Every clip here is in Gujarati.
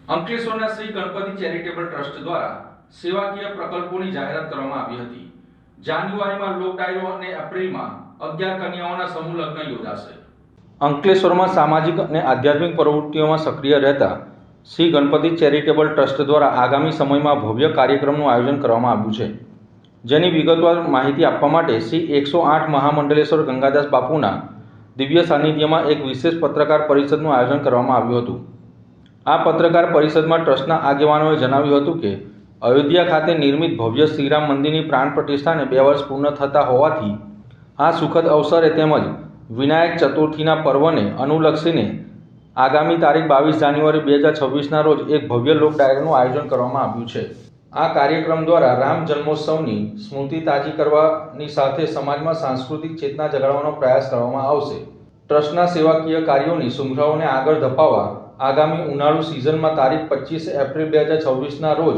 અંકલેશ્વરના શ્રી ગણપતિ ચેરિટેબલ ટ્રસ્ટ દ્વારા સેવાકીય પ્રકલ્પોની જાહેરાત કરવામાં આવી હતી। જાન્યુઆરીમાં લોક ડાયરો અને એપ્રિલમાં 11 કન્યાઓના સમૂહ લગ્ન યોજાશે। અંકલેશ્વરમાં સામાજિક અને આધ્યાત્મિક પ્રવૃત્તિઓમાં સક્રિય રહેતા શ્રી ગણપતિ ચેરિટેબલ ટ્રસ્ટ દ્વારા આગામી સમયમાં ભવ્ય કાર્યક્રમનું આયોજન કરવામાં આવ્યું છે, જેની વિગતવાર માહિતી આપવા માટે શ્રી 108 મહામંડલેશ્વર ગંગાદાસ બાપુના દિવ્ય સાનિધ્યમાં એક વિશેષ પત્રકાર પરિષદનું આયોજન કરવામાં આવ્યું હતું। આ પત્રકાર પરિષદમાં ટ્રસ્ટના આગેવાનોએ જણાવ્યું હતું કે અયોધ્યા ખાતે નિર્મિત ભવ્ય શ્રીરામ મંદિરની પ્રાણ પ્રતિષ્ઠાને 2 વર્ષ પૂર્ણ થતા હોવાથી આ સુખદ અવસરે તેમજ વિનાયક ચતુર્થીના પર્વને અનુલક્ષીને આગામી તારીખ 22 જાન્યુઆરી 2026ના રોજ એક ભવ્ય લોક ડાયરાનું આયોજન કરવામાં આવ્યું છે। આ કાર્યક્રમ દ્વારા રામ જન્મોત્સવની સ્મૃતિ તાજી કરવાની સાથે સમાજમાં સાંસ્કૃતિક ચેતના જગાડવાનો પ્રયાસ કરવામાં આવશે। ટ્રસ્ટના સેવાકીય કાર્યોની શૃંખલાઓને આગળ ધપાવવા આગામી ઉનાળુ સિઝનમાં તારીખ 25 એપ્રિલ 2026ના રોજ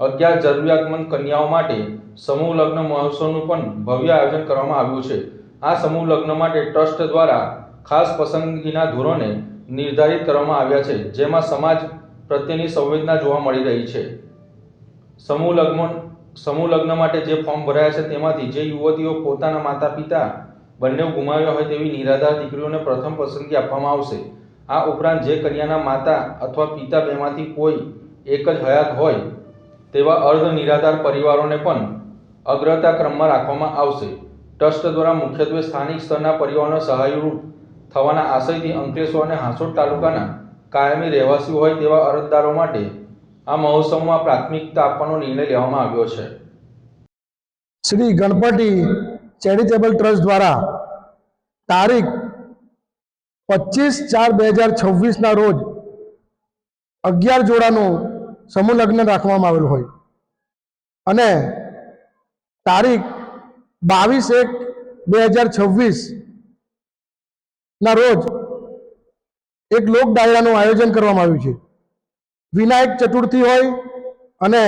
11 જરૂરિયાતમંદ કન્યાઓ માટે સમૂહ લગ્ન મહોત્સવનું પણ ભવ્ય આયોજન કરવામાં આવ્યું છે। આ સમૂહ લગ્ન માટે ટ્રસ્ટ દ્વારા ખાસ પસંદગીના ધોરણે નિર્ધારિત કરવામાં આવ્યા છે, જેમાં સમાજ પ્રત્યેની સંવેદના જોવા મળી રહી છે। સમૂહ લગ્ન માટે જે ફોર્મ ભરાયા છે તેમાંથી જે યુવતીઓ પોતાના માતા પિતા બંને ગુમાવ્યા હોય તેવી નિરાધાર દીકરીઓને પ્રથમ પસંદગી આપવામાં આવશે। આ ઉપરાંત જે કન્યાના માતા અથવા પિતા બેમાંથી કોઈ એક જ હયાત હોય તેવા અર્ધ નિરાધાર પરિવારોને પણ અગ્રતા ક્રમમાં રાખવામાં આવશે। ટ્રસ્ટ દ્વારા મુખ્યત્વે સ્થાનિક સ્તરના પરિવારોને સહાયરૂપ થવાના આશયથી અંકલેશ્વર અને હાંસોટ તાલુકાના કાયમી રહેવાસીઓ હોય તેવા અરજદારો માટે આ મહોત્સવમાં પ્રાથમિકતા આપવાનો નિર્ણય લેવામાં આવ્યો છે। શ્રી ગણપતિ ચેરિટેબલ ટ્રસ્ટ દ્વારા તારીખ 25/4/2026ના રોજ 11 જોડાનું સમૂહ લગ્ન રાખવામાં આવેલું હોય અને તારીખ 22/1/2026ના રોજ એક લોક ડાયરાનું આયોજન કરવામાં આવ્યું છે। વિનાયક ચતુર્થી હોય અને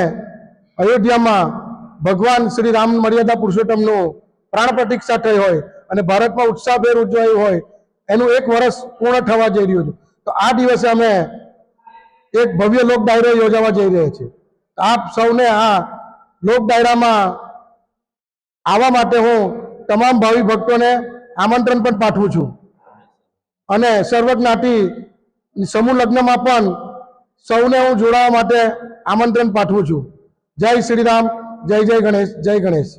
અયોધ્યામાં ભગવાન શ્રી રામ મર્યાદા પુરુષોત્તમનું પ્રાણ પ્રતિષ્ઠા થઈ હોય અને ભારતમાં ઉત્સાહભેર ઉજવાયું હોય એનું 1 વર્ષ પૂર્ણ થવા જઈ રહ્યું છે, તો આ દિવસે અમે એક ભવ્ય લોક ડાયરો યોજવા જઈ રહ્યા છીએ। આપ સૌને આ લોક ડાયરામાં આવવા માટે હું તમામ ભાવિ ભક્તોને આમંત્રણ પણ પાઠવું છું અને સર્વજ્ઞાતિ સમૂહ લગ્નમાં પણ સૌને હું જોડાવા માટે આમંત્રણ પાઠવું છું। જય શ્રી રામ, જય જય ગણેશ, જય ગણેશ।